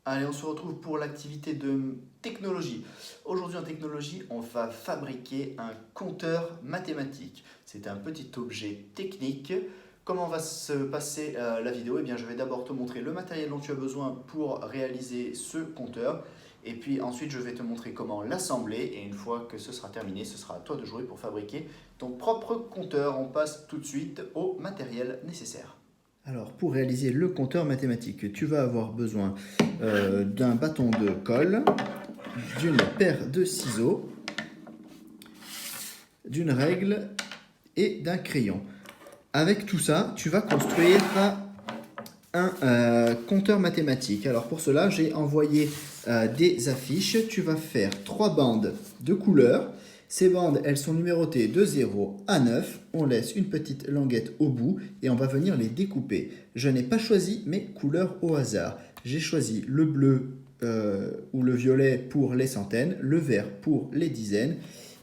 Allez, on se retrouve pour l'activité de technologie. Aujourd'hui en technologie, on va fabriquer un compteur mathématique. C'est un petit objet technique. Comment va se passer la vidéo? Eh bien, je vais d'abord te montrer le matériel dont tu as besoin pour réaliser ce compteur. Et puis ensuite, je vais te montrer comment l'assembler. Et une fois que ce sera terminé, ce sera à toi de jouer pour fabriquer ton propre compteur. On passe tout de suite au matériel nécessaire. Alors, pour réaliser le compteur mathématique, tu vas avoir besoin d'un bâton de colle, d'une paire de ciseaux, d'une règle et d'un crayon. Avec tout ça, tu vas construire un compteur mathématique. Alors pour cela, j'ai envoyé des affiches. Tu vas faire 3 bandes de couleurs. Ces bandes, elles sont numérotées de 0 à 9. On laisse une petite languette au bout et on va venir les découper. Je n'ai pas choisi mes couleurs au hasard. J'ai choisi le bleu ou le violet pour les centaines, le vert pour les dizaines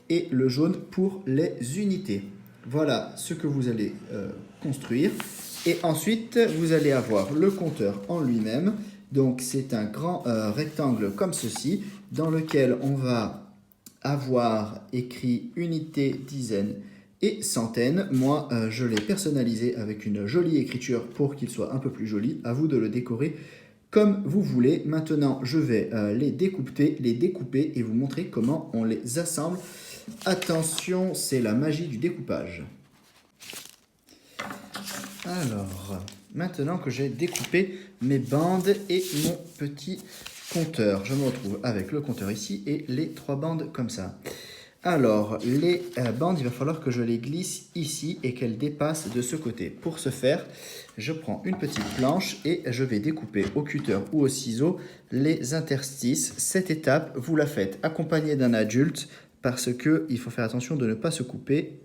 et le jaune pour les unités. Voilà ce que vous allez construire. Et ensuite, vous allez avoir le compteur en lui-même. Donc, c'est un grand rectangle comme ceci, dans lequel on va avoir écrit unité, dizaine et centaine. Moi, je l'ai personnalisé avec une jolie écriture pour qu'il soit un peu plus joli. À vous de le décorer comme vous voulez. Maintenant, je vais les découper et vous montrer comment on les assemble. Attention, c'est la magie du découpage. Alors, maintenant que j'ai découpé mes bandes et mon petit compteur, je me retrouve avec le compteur ici et les 3 bandes comme ça. Alors, les bandes, il va falloir que je les glisse ici et qu'elles dépassent de ce côté. Pour ce faire, je prends une petite planche et je vais découper au cutter ou au ciseau les interstices. Cette étape, vous la faites accompagnée d'un adulte parce qu'il faut faire attention de ne pas se couper.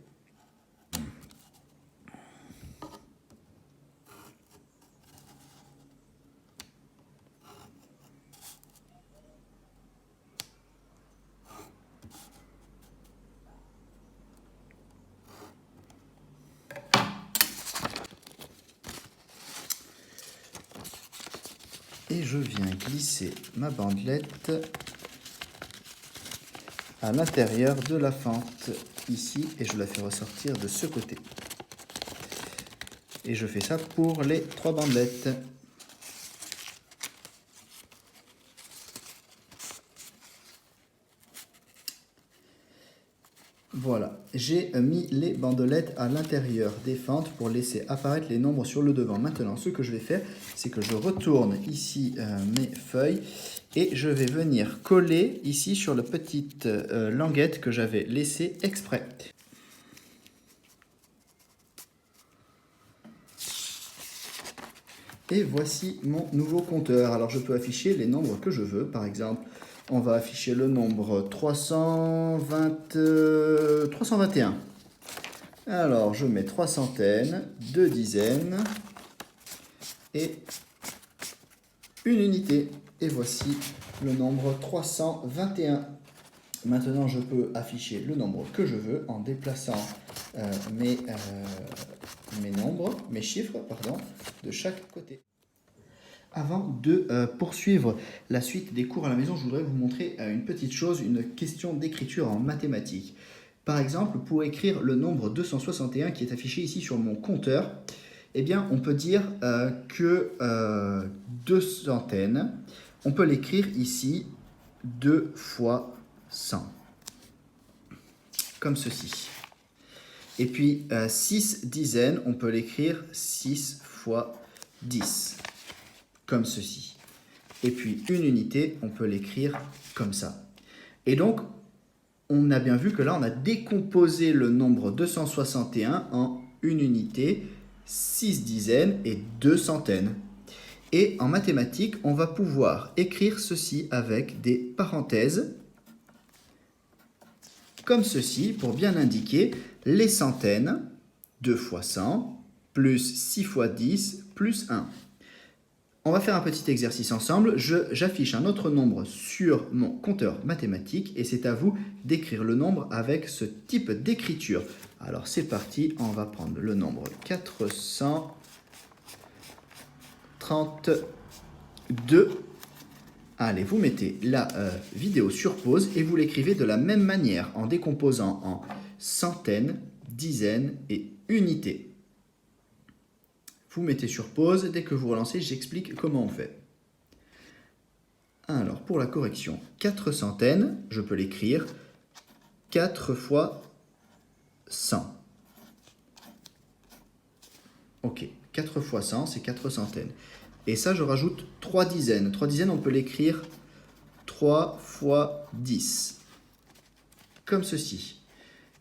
Et je viens glisser ma bandelette à l'intérieur de la fente ici et je la fais ressortir de ce côté. Et je fais ça pour les 3 bandelettes. Voilà, j'ai mis les bandelettes à l'intérieur des fentes pour laisser apparaître les nombres sur le devant. Maintenant, ce que je vais faire, c'est que je retourne ici mes feuilles et je vais venir coller ici sur la petite languette que j'avais laissée exprès. Et voici mon nouveau compteur. Alors je peux afficher les nombres que je veux. Par exemple, on va afficher le nombre 321. Alors je mets 3 centaines, 2 dizaines et une unité. Et voici le nombre 321. Maintenant je peux afficher le nombre que je veux en déplaçant mes chiffres, de chaque côté. Avant de poursuivre la suite des cours à la maison, je voudrais vous montrer une petite chose, une question d'écriture en mathématiques. Par exemple, pour écrire le nombre 261 qui est affiché ici sur mon compteur, eh bien, on peut dire que 2 centaines, on peut l'écrire ici 2 fois 100, comme ceci. Et puis 6 dizaines, on peut l'écrire 6 fois 10, comme ceci. Et puis une unité, on peut l'écrire comme ça. Et donc, on a bien vu que là, on a décomposé le nombre 261 en une unité, 6 dizaines et 2 centaines. Et en mathématiques, on va pouvoir écrire ceci avec des parenthèses, comme ceci, pour bien indiquer les centaines, 2 fois 100, plus 6 fois 10, plus 1. On va faire un petit exercice ensemble. J'affiche un autre nombre sur mon compteur mathématique et c'est à vous d'écrire le nombre avec ce type d'écriture. Alors c'est parti, on va prendre le nombre 432 Allez, vous mettez la vidéo sur pause et vous l'écrivez de la même manière en décomposant en centaines, dizaines et unités. Vous mettez sur pause, dès que vous relancez, j'explique comment on fait. Alors, pour la correction, 4 centaines, je peux l'écrire 4 fois 100. Ok, 4 fois 100, c'est 4 centaines. Et ça, je rajoute 3 dizaines. 3 dizaines, on peut l'écrire 3 fois 10. Comme ceci.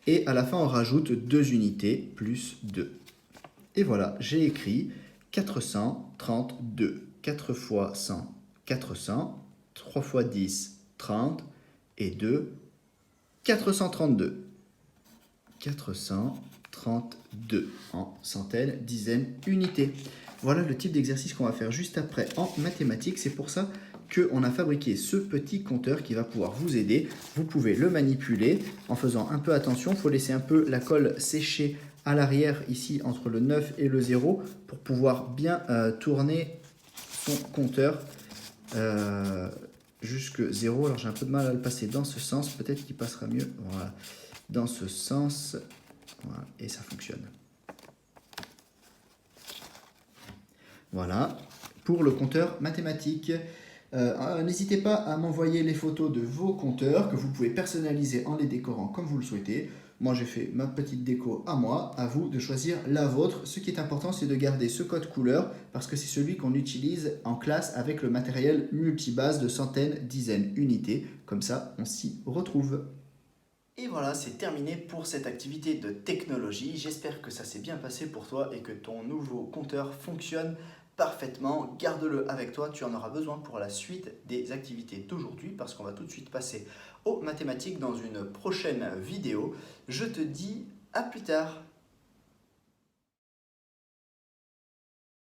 Et à la fin, on rajoute 2 unités plus 2. Et voilà, j'ai écrit 432. 4 fois 100, 400. 3 fois 10, 30. Et 2, 432. 432 en centaines, dizaines, unités. Voilà le type d'exercice qu'on va faire juste après en mathématiques. C'est pour ça qu'on a fabriqué ce petit compteur qui va pouvoir vous aider. Vous pouvez le manipuler en faisant un peu attention. Il faut laisser un peu la colle sécher à l'arrière, ici, entre le 9 et le 0, pour pouvoir bien tourner son compteur jusque 0. Alors j'ai un peu de mal à le passer dans ce sens. Peut-être qu'il passera mieux. Voilà. Dans ce sens, voilà, et ça fonctionne. Voilà, pour le compteur mathématique. N'hésitez pas à m'envoyer les photos de vos compteurs que vous pouvez personnaliser en les décorant comme vous le souhaitez. Moi, j'ai fait ma petite déco à moi, à vous de choisir la vôtre. Ce qui est important, c'est de garder ce code couleur parce que c'est celui qu'on utilise en classe avec le matériel multibase de centaines, dizaines, unités. Comme ça, on s'y retrouve. Et voilà, c'est terminé pour cette activité de technologie. J'espère que ça s'est bien passé pour toi et que ton nouveau compteur fonctionne parfaitement. Garde-le avec toi, tu en auras besoin pour la suite des activités d'aujourd'hui parce qu'on va tout de suite passer aux mathématiques dans une prochaine vidéo. Je te dis à plus tard.